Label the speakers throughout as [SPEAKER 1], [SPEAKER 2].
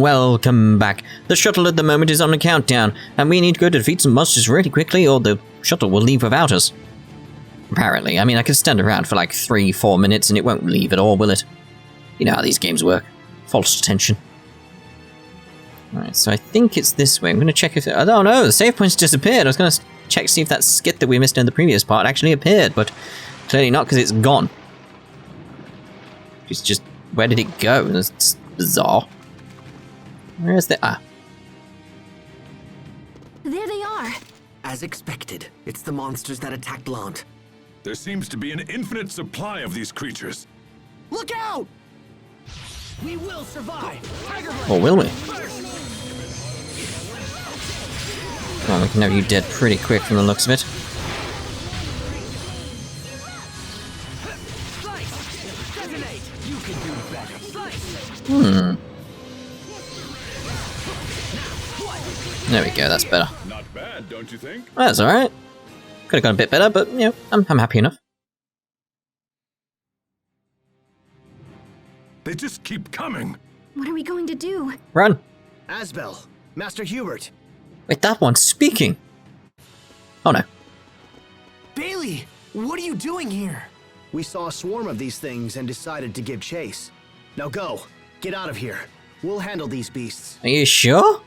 [SPEAKER 1] welcome back. The shuttle at the moment is on a countdown, and we need to go to defeat some monsters really quickly, or the shuttle will leave without us. Apparently. I mean, I could stand around for like 3-4 minutes and it won't leave at all, will it? You know how these games work. False attention. Alright, so I think it's this way. I'm going to check if... Oh no, the save point's disappeared. I was going to check to see if that skit that we missed in the previous part actually appeared, but clearly not, because it's gone. It's just... Where did it go? That's bizarre. Where is the... Ah.
[SPEAKER 2] There they are.
[SPEAKER 3] As expected, it's the monsters that attacked Lhant.
[SPEAKER 4] There seems to be an infinite supply of these creatures.
[SPEAKER 3] Look out! We will survive!
[SPEAKER 1] Or will we? Well, we can have you dead pretty quick from the looks of it. There we go, that's better.
[SPEAKER 4] Not bad, don't you think?
[SPEAKER 1] That's alright. Could have gone a bit better, but, you know, I'm happy enough.
[SPEAKER 4] They just keep coming.
[SPEAKER 2] What are we going to do?
[SPEAKER 1] Run!
[SPEAKER 3] Asbel, Master Hubert.
[SPEAKER 1] Wait, that one's speaking! Oh no.
[SPEAKER 3] Bailey, what are you doing here? We saw a swarm of these things and decided to give chase. Now go, get out of here. We'll handle these beasts.
[SPEAKER 1] Are you sure?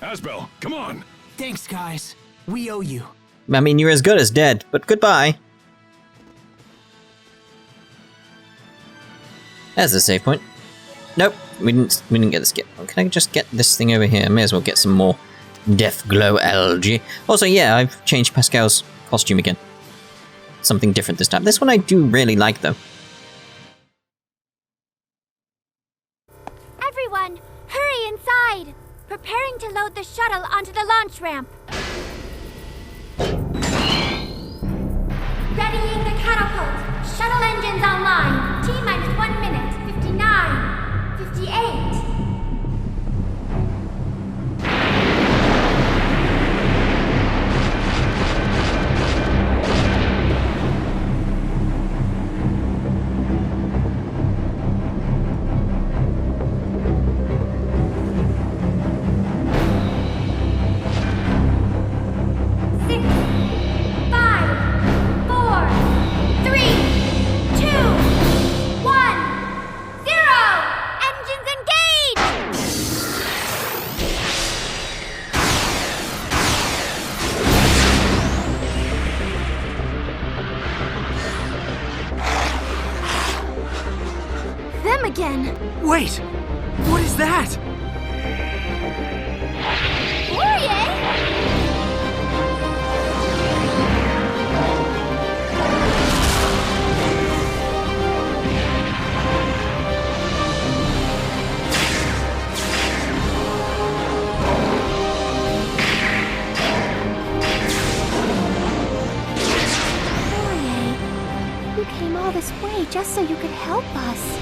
[SPEAKER 4] Asbel, come on.
[SPEAKER 3] Thanks, guys. We owe you.
[SPEAKER 1] I mean, you're as good as dead, but goodbye. There's the save point. Nope, we didn't get the skip. Can I just get this thing over here? May as well get some more Death Glow algae. Also, yeah, I've changed Pascal's costume again. Something different this time. This one I do really like, though.
[SPEAKER 5] Everyone, hurry inside! Preparing to load the shuttle onto the launch ramp. Readying the catapult. Shuttle engines online. T-minus 1 minute. 59. 58.
[SPEAKER 3] Wait! What is that?
[SPEAKER 5] You came all this way just so you could help us.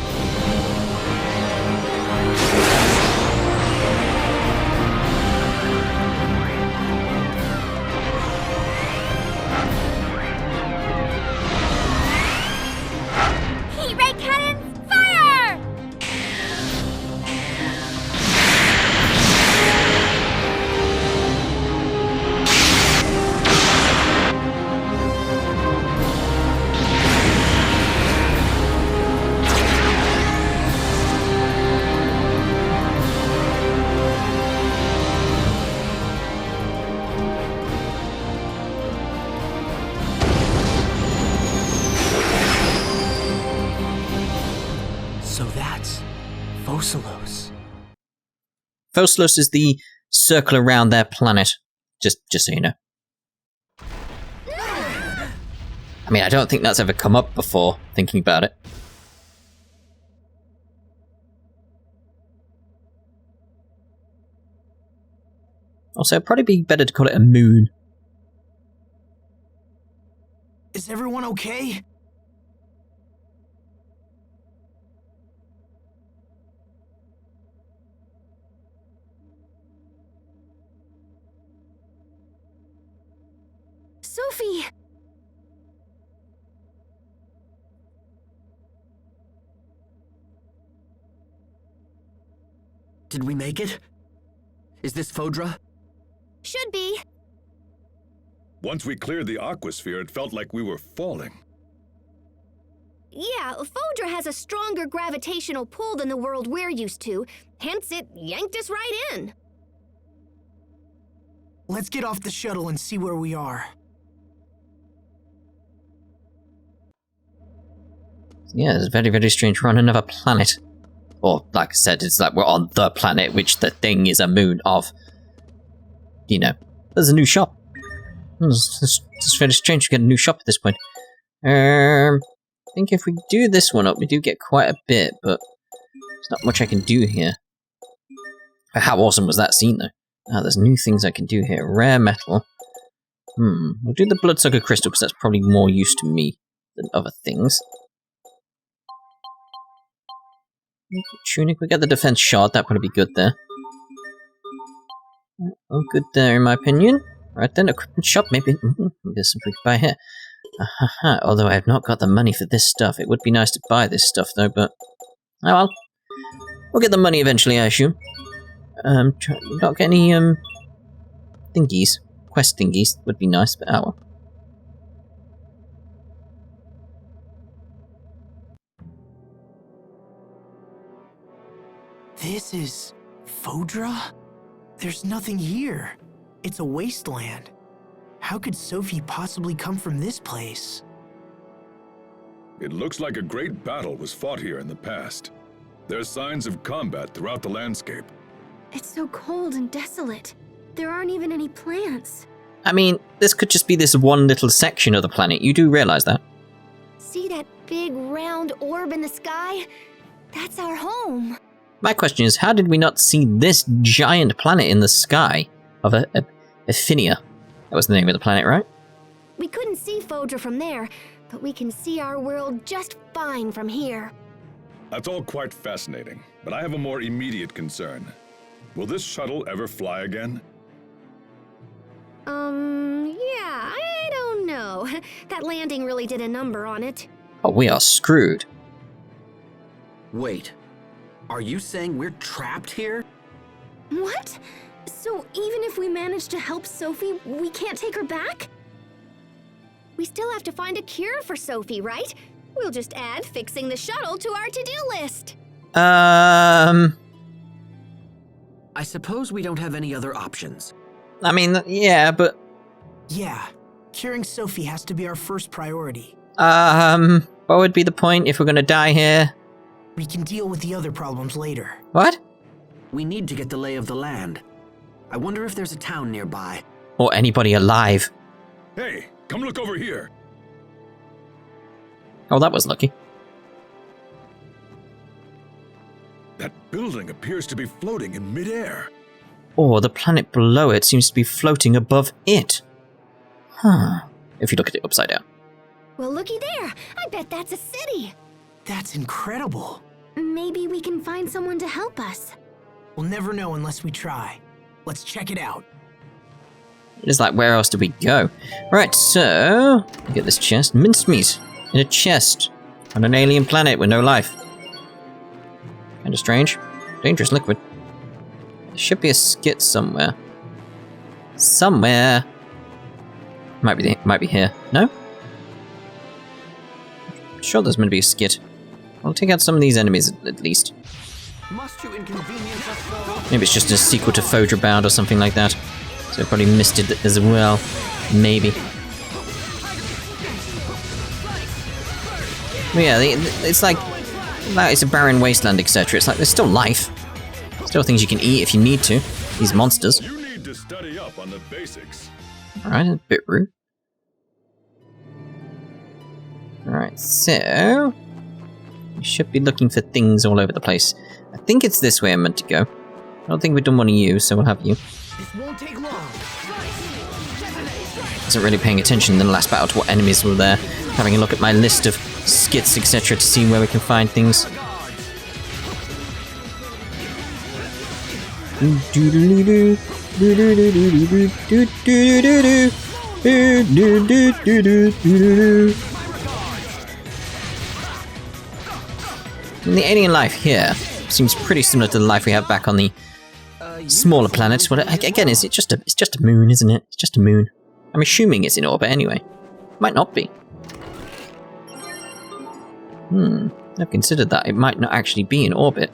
[SPEAKER 1] Phoslos is the circle around their planet. Just so you know. I mean, I don't think that's ever come up before, thinking about it. Also, it'd probably be better to call it a moon.
[SPEAKER 3] Is everyone okay?
[SPEAKER 2] Sophie!
[SPEAKER 6] Did we make it? Is this Fodra?
[SPEAKER 2] Should be.
[SPEAKER 4] Once we cleared the aquasphere, it felt like we were falling.
[SPEAKER 2] Yeah, Fodra has a stronger gravitational pull than the world we're used to, hence it yanked us right in.
[SPEAKER 7] Let's get off the shuttle and see where we are.
[SPEAKER 1] Yeah, it's very, very strange. We're on another planet. Or, like I said, it's like we're on the planet, which the thing is a moon of. You know, there's a new shop. It's very strange to get a new shop at this point. I think if we do this one up, we do get quite a bit, but there's not much I can do here. How awesome was that scene, though? Ah, there's new things I can do here. Rare metal. We'll do the bloodsucker crystal, because that's probably more use to me than other things. Tunic, we got the defense shard, that would be good there. Oh, good there, in my opinion. Right then, equipment shop, maybe there's something to buy here. Although I have not got the money for this stuff. It would be nice to buy this stuff, though, but... Oh well. We'll get the money eventually, I assume. Not get any, thingies. Quest thingies would be nice, but oh well.
[SPEAKER 7] This is... Fodra? There's nothing here. It's a wasteland. How could Sophie possibly come from this place?
[SPEAKER 4] It looks like a great battle was fought here in the past. There's signs of combat throughout the landscape.
[SPEAKER 2] It's so cold and desolate. There aren't even any plants.
[SPEAKER 1] I mean, this could just be this one little section of the planet. You do realize that?
[SPEAKER 2] See that big round orb in the sky? That's our home.
[SPEAKER 1] My question is, how did we not see this giant planet in the sky of Aphinia? That was the name of the planet, right?
[SPEAKER 2] We couldn't see Fodra from there, but we can see our world just fine from here.
[SPEAKER 4] That's all quite fascinating, but I have a more immediate concern. Will this shuttle ever fly again?
[SPEAKER 2] Yeah, I don't know. That landing really did a number on it.
[SPEAKER 1] Oh, we are screwed.
[SPEAKER 6] Wait. Are you saying we're trapped here?
[SPEAKER 2] What? So even if we manage to help Sophie, we can't take her back? We still have to find a cure for Sophie, right? We'll just add fixing the shuttle to our to-do list.
[SPEAKER 6] I suppose we don't have any other options.
[SPEAKER 1] I mean, yeah, but...
[SPEAKER 7] Yeah, curing Sophie has to be our first priority.
[SPEAKER 1] What would be the point if we're gonna die here?
[SPEAKER 7] We can deal with the other problems later.
[SPEAKER 1] What?
[SPEAKER 6] We need to get the lay of the land. I wonder if there's a town nearby.
[SPEAKER 1] Or anybody alive.
[SPEAKER 4] Hey, come look over here.
[SPEAKER 1] Oh, that was lucky.
[SPEAKER 4] That building appears to be floating in midair.
[SPEAKER 1] Or the planet below it seems to be floating above it. Huh. If you look at it upside down.
[SPEAKER 2] Well, looky there. I bet that's a city.
[SPEAKER 7] That's incredible.
[SPEAKER 2] Maybe we can find someone to help us.
[SPEAKER 7] We'll never know unless we try. Let's check it out.
[SPEAKER 1] It's like, where else do we go? Right, so... get this chest. Minced meat. In a chest. On an alien planet with no life. Kinda strange. Dangerous liquid. There should be a skit somewhere. Somewhere. Might be here. No? I'm sure there's meant to be a skit. I'll take out some of these enemies at least.
[SPEAKER 6] Must you inconvenience us so?
[SPEAKER 1] Maybe it's just a sequel to Fodra Bound or something like that. So I probably missed it as well. Maybe. But yeah, it's like it's a barren wasteland, etc. It's like there's still life. Still things you can eat if you need to. These monsters.
[SPEAKER 4] You need to study up on the basics.
[SPEAKER 1] Alright, a bit rude. Alright, so... we should be looking for things all over the place. I think it's this way I'm meant to go. I don't think we've done one of you, so we'll have you.
[SPEAKER 7] This won't take long.
[SPEAKER 1] Wasn't really paying attention in the last battle to what enemies were there. Having a look at my list of skits, etc. to see where we can find things. And the alien life here seems pretty similar to the life we have back on the smaller planets. Well, again, it's just a moon, isn't it? It's just a moon. I'm assuming it's in orbit anyway. Might not be. I've considered that. It might not actually be in orbit.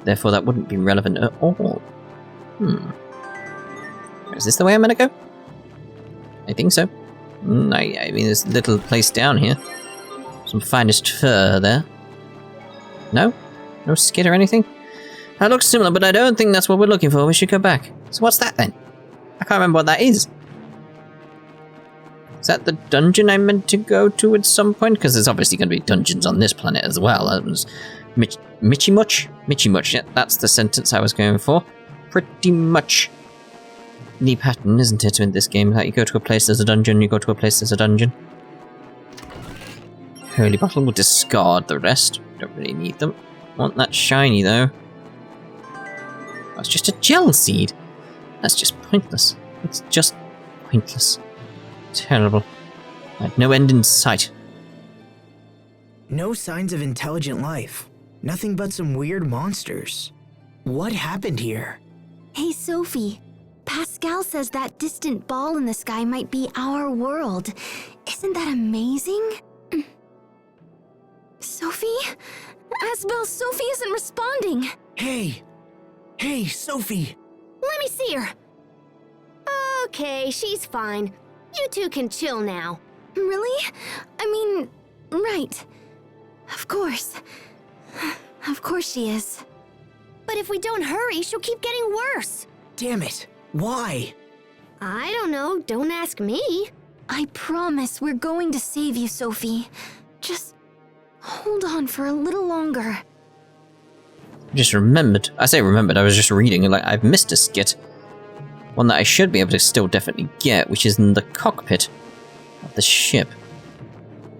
[SPEAKER 1] Therefore, that wouldn't be relevant at all. Is this the way I'm gonna go? I think so. I mean, there's a little place down here. Some finest fur there. No? No skid or anything? That looks similar, but I don't think that's what we're looking for. We should go back. So what's that then? I can't remember what that is. Is that the dungeon I meant to go to at some point? Because there's obviously going to be dungeons on this planet as well. That was Michi Much? Michi Much, yeah, that's the sentence I was going for. Pretty much the pattern, isn't it, in this game? Like, you go to a place, there's a dungeon, you go to a place, there's a dungeon. Holy bottle, will discard the rest. Don't really need them. Want that shiny, though. That's just a gel seed. That's just pointless. It's just pointless. Terrible. I had no end in sight.
[SPEAKER 7] No signs of intelligent life. Nothing but some weird monsters. What happened here?
[SPEAKER 2] Hey, Sophie. Pascal says that distant ball in the sky might be our world. Isn't that amazing? Sophie? Asbel, Sophie isn't responding.
[SPEAKER 7] Hey, Sophie.
[SPEAKER 2] Let me see her. Okay, she's fine. You two can chill now. Really? I mean, right. Of course. Of course she is. But if we don't hurry, she'll keep getting worse.
[SPEAKER 7] Damn it. Why?
[SPEAKER 2] I don't know. Don't ask me. I promise we're going to save you, Sophie. Just hold on for a little longer.
[SPEAKER 1] Just remembered. I say remembered, I was just reading, like, I've missed a skit. One that I should be able to still definitely get, which is in the cockpit of the ship.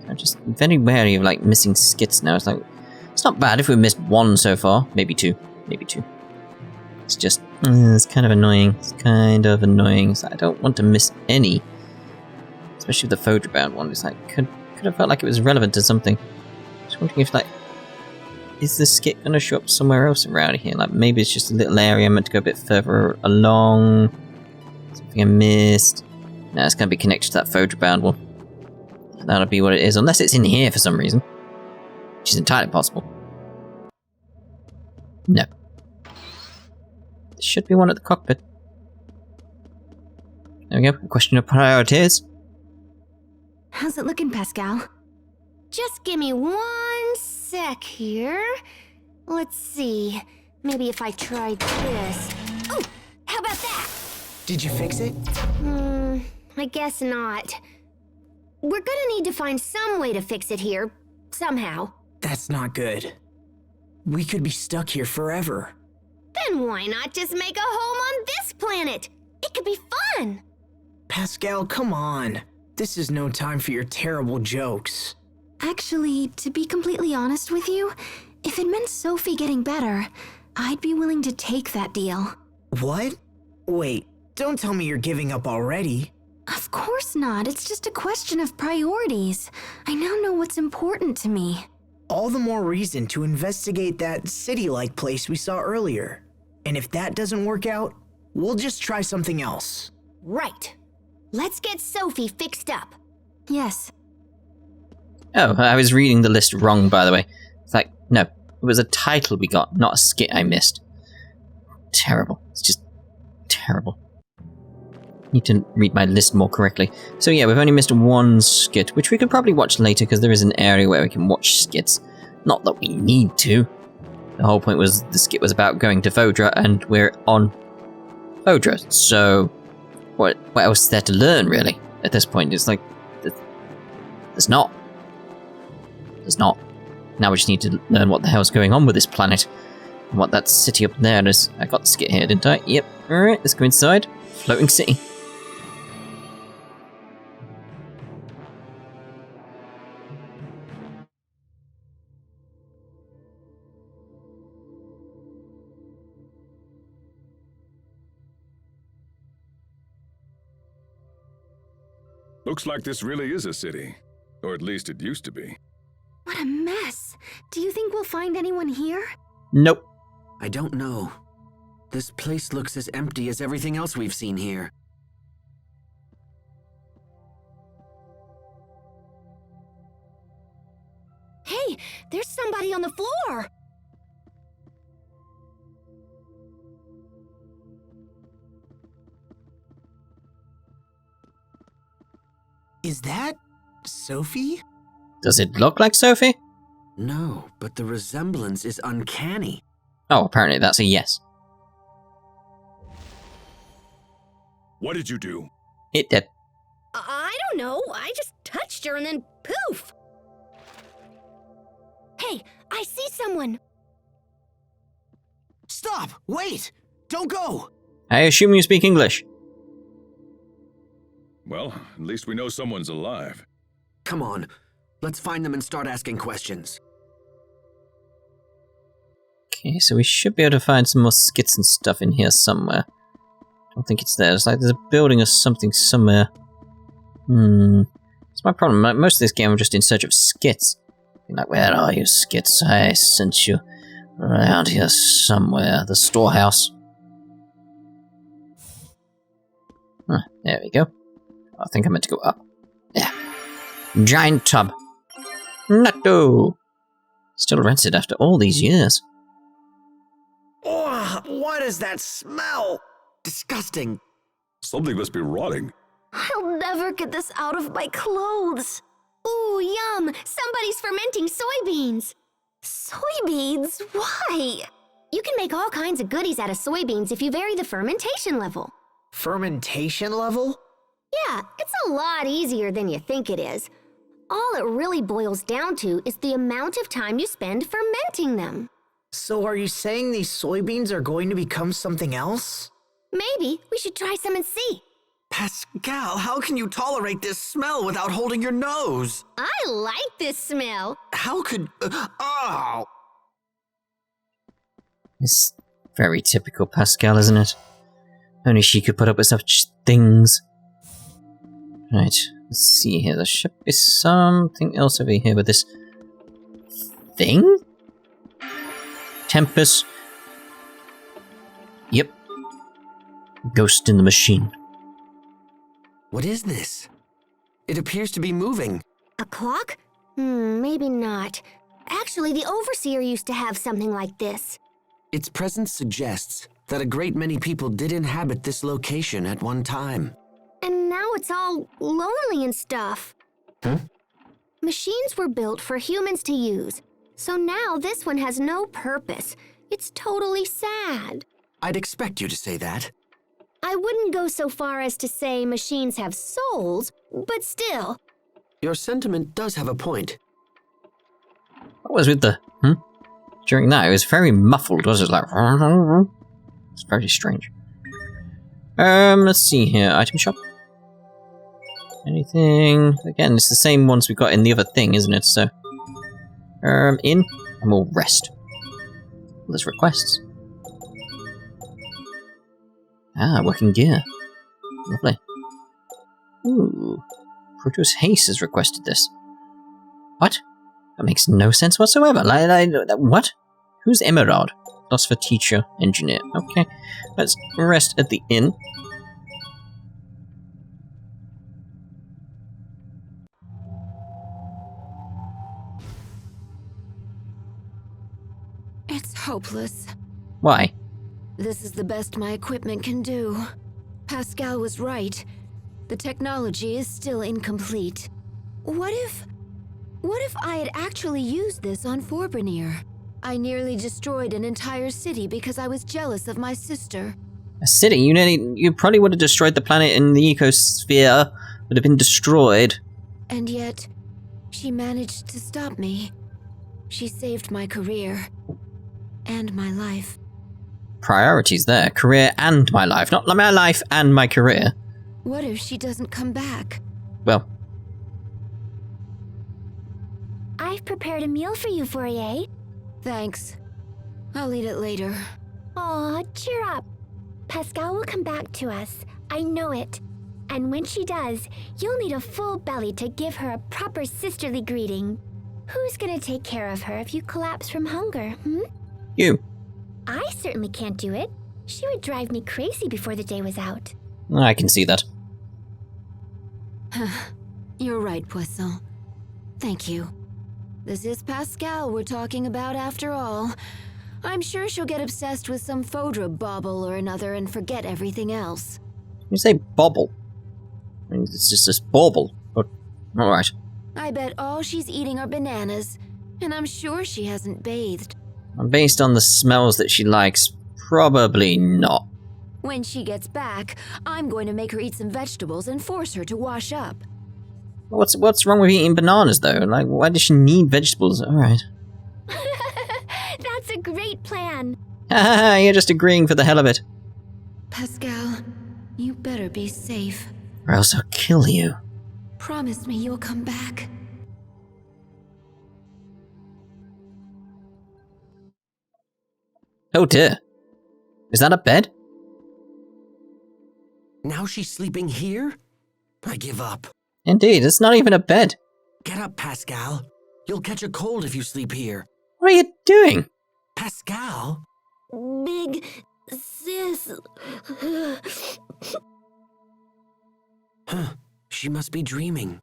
[SPEAKER 1] I'm just very wary of, like, missing skits now. It's like, it's not bad if we missed one so far. Maybe two. Maybe two. It's just, it's kind of annoying. It's kind of annoying. So I don't want to miss any. Especially with the Fodra bound one. It's like, could have felt like it was relevant to something. Just wondering if, like, is the skit going to show up somewhere else around here? Like, maybe it's just a little area I'm meant to go a bit further along. Something I missed. No, it's going to be connected to that Fodra bound one. That'll be what it is, unless it's in here for some reason. Which is entirely possible. No. There should be one at the cockpit. There we go. A question of priorities.
[SPEAKER 2] How's it looking, Pascal? Just give me 1 sec here. Let's see. Maybe if I tried this. Oh, how about that?
[SPEAKER 7] Did you fix it?
[SPEAKER 2] I guess not. We're gonna need to find some way to fix it here, somehow.
[SPEAKER 7] That's not good. We could be stuck here forever.
[SPEAKER 2] Then why not just make a home on this planet? It could be fun!
[SPEAKER 7] Pascal, come on. This is no time for your terrible jokes.
[SPEAKER 2] Actually, to be completely honest with you, if it meant Sophie getting better, I'd be willing to take that deal.
[SPEAKER 7] What? Wait, don't tell me you're giving up already.
[SPEAKER 2] Of course not. It's just a question of priorities. I now know what's important to me.
[SPEAKER 7] All the more reason to investigate that city-like place we saw earlier. And if that doesn't work out, we'll just try something else.
[SPEAKER 2] Right. Let's get Sophie fixed up. Yes.
[SPEAKER 1] Oh, I was reading the list wrong, by the way. It's like, no, it was a title we got, not a skit I missed. Terrible. It's just terrible. Need to read my list more correctly. So yeah, we've only missed one skit, which we could probably watch later because there is an area where we can watch skits. Not that we need to. The whole point was the skit was about going to Fodra, and we're on Fodra. So what else is there to learn, really? At this point, it's like there's not. There's not. Now we just need to learn what the hell's going on with this planet and what that city up there is. I got the skit here, didn't I? Yep. All right, let's go inside. Floating city.
[SPEAKER 4] Looks like this really is a city. Or at least it used to be.
[SPEAKER 2] What a mess. Do you think we'll find anyone here?
[SPEAKER 1] Nope.
[SPEAKER 6] I don't know. This place looks as empty as everything else we've seen here.
[SPEAKER 2] Hey, there's somebody on the floor!
[SPEAKER 7] Is that Sophie?
[SPEAKER 1] Does it look like Sophie?
[SPEAKER 6] No, but the resemblance is uncanny.
[SPEAKER 1] Oh, apparently that's a yes.
[SPEAKER 4] What did you do?
[SPEAKER 1] It did.
[SPEAKER 2] I don't know. I just touched her and then poof. Hey, I see someone.
[SPEAKER 7] Stop! Wait! Don't go!
[SPEAKER 1] I assume you speak English.
[SPEAKER 4] Well, at least we know someone's alive.
[SPEAKER 6] Come on, let's find them and start asking questions.
[SPEAKER 1] Okay, so we should be able to find some more skits and stuff in here somewhere. I don't think it's there. It's like there's a building or something somewhere. It's my problem. Like, most of this game I'm just in search of skits. Like, where are you, skits? I sent you around here somewhere. The storehouse. Huh, there we go. I think I meant to go up. Yeah. Giant tub. Natto! Still rented after all these years.
[SPEAKER 3] Oh, what is that smell?
[SPEAKER 6] Disgusting.
[SPEAKER 4] Something must be rotting.
[SPEAKER 2] I'll never get this out of my clothes. Ooh, yum! Somebody's fermenting soybeans. Soybeans? Why? You can make all kinds of goodies out of soybeans if you vary the fermentation level.
[SPEAKER 3] Fermentation level?
[SPEAKER 2] Yeah, it's a lot easier than you think it is. All it really boils down to is the amount of time you spend fermenting them.
[SPEAKER 3] So are you saying these soybeans are going to become something else?
[SPEAKER 2] Maybe we should try some and see.
[SPEAKER 6] Pascal, how can you tolerate this smell without holding your nose?
[SPEAKER 2] I like this smell.
[SPEAKER 6] How could... oh!
[SPEAKER 1] It's very typical Pascal, isn't it? Only she could put up with such things. Right, let's see here. There should be something else over here with this thing? Tempest. Yep. Ghost in the machine.
[SPEAKER 6] What is this? It appears to be moving.
[SPEAKER 2] A clock? Maybe not. Actually, the Overseer used to have something like this.
[SPEAKER 6] Its presence suggests that a great many people did inhabit this location at one time.
[SPEAKER 2] And now it's all lonely and stuff.
[SPEAKER 6] Huh?
[SPEAKER 2] Machines were built for humans to use, so now this one has no purpose. It's totally sad.
[SPEAKER 6] I'd expect you to say that.
[SPEAKER 2] I wouldn't go so far as to say machines have souls, but still.
[SPEAKER 6] Your sentiment does have a point.
[SPEAKER 1] What was with the during that? It was very muffled, was it? Like it's very strange. Let's see here. Item shop. Anything? Again, it's the same ones we got in the other thing, isn't it? So, in, and we'll rest. There's requests. Ah, working gear. Lovely. Ooh. Proteus Hayes has requested this. What? That makes no sense whatsoever. What? Who's Emerald? Philosopher, teacher, engineer. Okay. Let's rest at the inn.
[SPEAKER 8] It's hopeless.
[SPEAKER 1] Why?
[SPEAKER 8] This is the best my equipment can do. Pascal was right. The technology is still incomplete. What if I had actually used this on Forbrenir? I nearly destroyed an entire city because I was jealous of my sister.
[SPEAKER 1] A city? You probably would have destroyed the planet and the ecosphere would have been destroyed.
[SPEAKER 8] And yet, she managed to stop me. She saved my career. And my life.
[SPEAKER 1] Priorities there. Career and my life. Not my life and my career.
[SPEAKER 8] What if she doesn't come back?
[SPEAKER 1] Well.
[SPEAKER 2] I've prepared a meal for you, Fourier.
[SPEAKER 8] Thanks. I'll eat it later.
[SPEAKER 2] Aw, cheer up. Pascal will come back to us. I know it. And when she does, you'll need a full belly to give her a proper sisterly greeting. Who's gonna take care of her if you collapse from hunger,
[SPEAKER 1] You.
[SPEAKER 2] I certainly can't do it. She would drive me crazy before the day was out.
[SPEAKER 1] I can see that.
[SPEAKER 8] You're right, Poisson. Thank you. This is Pascal we're talking about after all. I'm sure she'll get obsessed with some Fodra bauble or another and forget everything else.
[SPEAKER 1] You say bobble. I mean, it's just this bauble, but alright.
[SPEAKER 8] I bet all she's eating are bananas, and I'm sure she hasn't bathed.
[SPEAKER 1] Based on the smells that she likes, probably not.
[SPEAKER 8] When she gets back, I'm going to make her eat some vegetables and force her to wash up.
[SPEAKER 1] What's wrong with eating bananas, though? Like, why does she need vegetables? Alright.
[SPEAKER 2] That's a great plan.
[SPEAKER 1] Haha, you're just agreeing for the hell of it.
[SPEAKER 8] Pascal, you better be safe.
[SPEAKER 1] Or else I'll kill you.
[SPEAKER 8] Promise me you'll come back.
[SPEAKER 1] Oh dear. Is that a bed?
[SPEAKER 6] Now she's sleeping here? I give up.
[SPEAKER 1] Indeed, it's not even a bed.
[SPEAKER 6] Get up, Pascal. You'll catch a cold if you sleep here.
[SPEAKER 1] What are you doing?
[SPEAKER 6] Pascal?
[SPEAKER 2] Big sis.
[SPEAKER 6] Huh. She must be dreaming.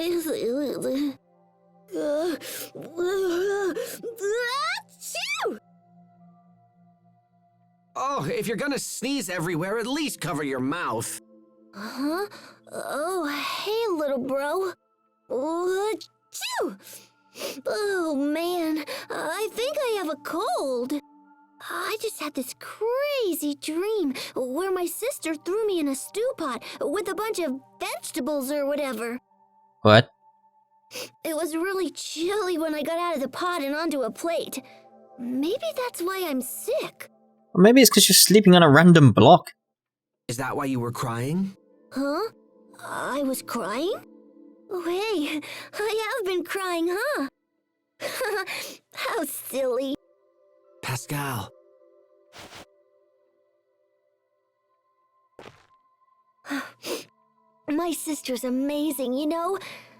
[SPEAKER 2] Achoo!
[SPEAKER 6] Oh, if you're gonna sneeze everywhere, at least cover your mouth.
[SPEAKER 2] Huh? Oh, hey, little bro. Achoo! Oh, man. I think I have a cold. I just had this crazy dream where my sister threw me in a stew pot with a bunch of vegetables or whatever.
[SPEAKER 1] What?
[SPEAKER 2] It was really chilly when I got out of the pot and onto a plate. Maybe that's why I'm sick.
[SPEAKER 1] Or maybe it's because you're sleeping on a random block.
[SPEAKER 6] Is that why you were crying?
[SPEAKER 2] Huh? I was crying? Oh, hey, I have been crying, huh? How silly.
[SPEAKER 6] Pascal.
[SPEAKER 2] My sister's amazing, you know?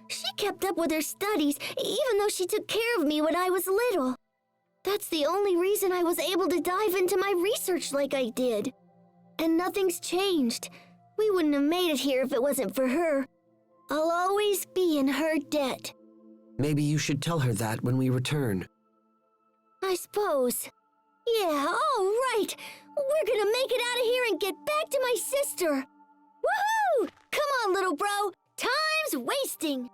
[SPEAKER 2] She kept up with her studies, even though she took care of me when I was little. That's the only reason I was able to dive into my research like I did. And nothing's changed. We wouldn't have made it here if it wasn't for her. I'll always be in her debt.
[SPEAKER 6] Maybe you should tell her that when we return.
[SPEAKER 2] I suppose. Yeah, all right. We're gonna make it out of here and get back to my sister. Woohoo! Come on, little bro. Time's wasting.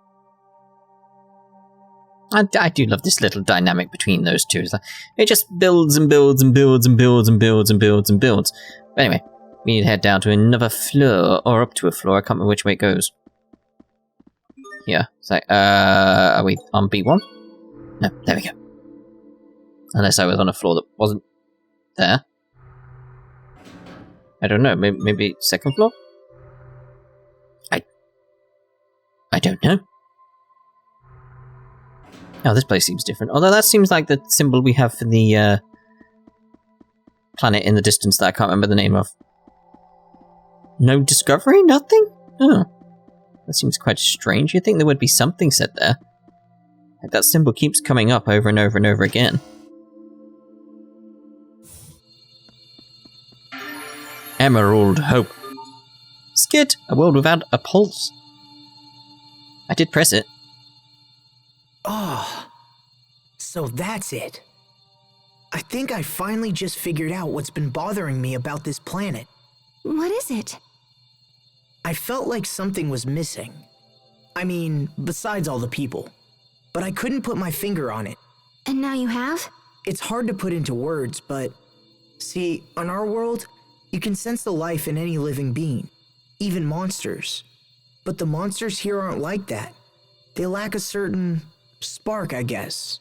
[SPEAKER 1] I do love this little dynamic between those two. It's like, it just builds and builds and builds and builds and builds and builds and builds. But anyway, we need to head down to another floor, or up to a floor. I can't remember which way it goes. Yeah, it's like, are we on B1? No, there we go. Unless I was on a floor that wasn't there. I don't know, maybe second floor? I don't know. Oh, this place seems different. Although that seems like the symbol we have for the planet in the distance that I can't remember the name of. No discovery? Nothing? Oh. That seems quite strange. You'd think there would be something said there. Like that symbol keeps coming up over and over and over again. Emerald Hope. Skid! A world without a pulse. I did press it.
[SPEAKER 7] Oh, so that's it. I think I finally just figured out what's been bothering me about this planet.
[SPEAKER 8] What is it?
[SPEAKER 7] I felt like something was missing. I mean, besides all the people. But I couldn't put my finger on it.
[SPEAKER 8] And now you have?
[SPEAKER 7] It's hard to put into words, but... See, on our world, you can sense the life in any living being, even monsters. But the monsters here aren't like that. They lack a certain spark, I guess.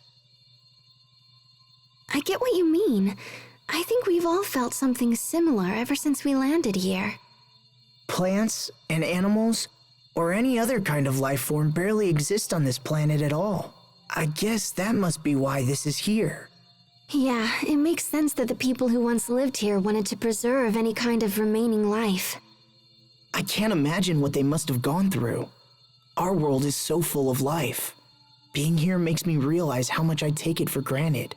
[SPEAKER 8] I get what you mean. I think we've all felt something similar ever since we landed here.
[SPEAKER 7] Plants and animals, or any other kind of life form barely exist on this planet at all. I guess that must be why this is here.
[SPEAKER 8] Yeah, it makes sense that the people who once lived here wanted to preserve any kind of remaining life.
[SPEAKER 7] I can't imagine what they must have gone through. Our world is so full of life. Being here makes me realize how much I take it for granted.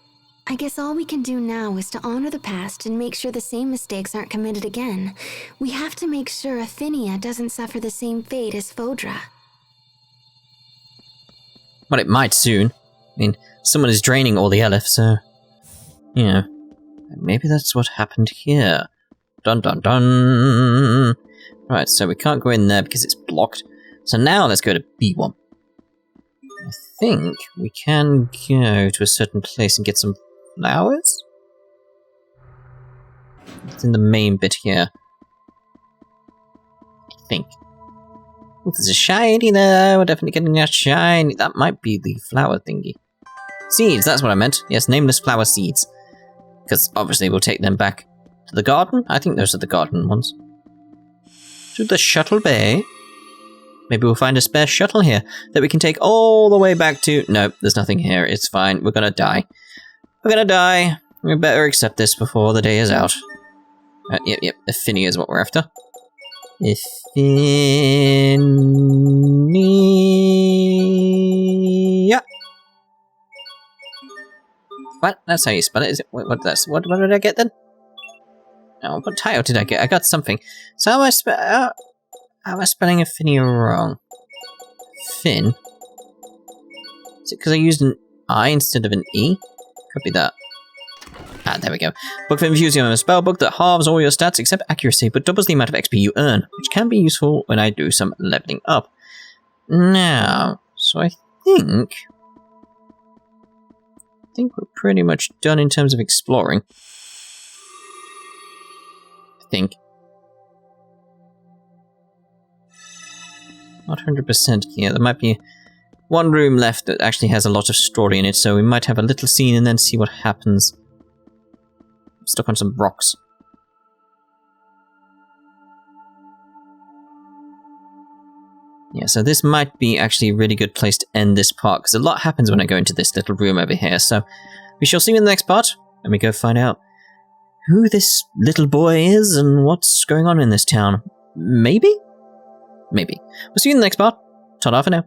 [SPEAKER 8] I guess all we can do now is to honor the past and make sure the same mistakes aren't committed again. We have to make sure Aphinia doesn't suffer the same fate as Fodra.
[SPEAKER 1] Well, it might soon. I mean, someone is draining all the Elif, so... You know, maybe that's what happened here. Dun dun dun! Right, so we can't go in there because it's blocked. So now let's go to B1. I think we can go to a certain place and get some flowers? It's in the main bit here. I think. Oh, there's a shiny there. We're definitely getting a shiny. That might be the flower thingy. Seeds, that's what I meant. Yes, nameless flower seeds. Because obviously we'll take them back to the garden. I think those are the garden ones. To the shuttle bay. Maybe we'll find a spare shuttle here that we can take all the way back to... Nope, there's nothing here. It's fine. We're gonna die. We're gonna die. We better accept this before the day is out. Yep. Aphinia is what we're after. Aphinia. What? That's how you spell it, is it? What did I get then? Oh, what title did I get? I got something. So how am I spelling Aphinia wrong? Fin? Is it because I used an I instead of an E? Could be that. Ah, there we go. Book for Infusing, a spell book that halves all your stats except accuracy, but doubles the amount of XP you earn, which can be useful when I do some leveling up. Now, so I think we're pretty much done in terms of exploring. I think. Not 100% here. There might be one room left that actually has a lot of story in it, so we might have a little scene and then see what happens. I'm stuck on some rocks. Yeah, so this might be actually a really good place to end this part, because a lot happens when I go into this little room over here, so we shall see you in the next part, and we go find out who this little boy is and what's going on in this town. Maybe? Maybe. We'll see you in the next part. Ta-da for now.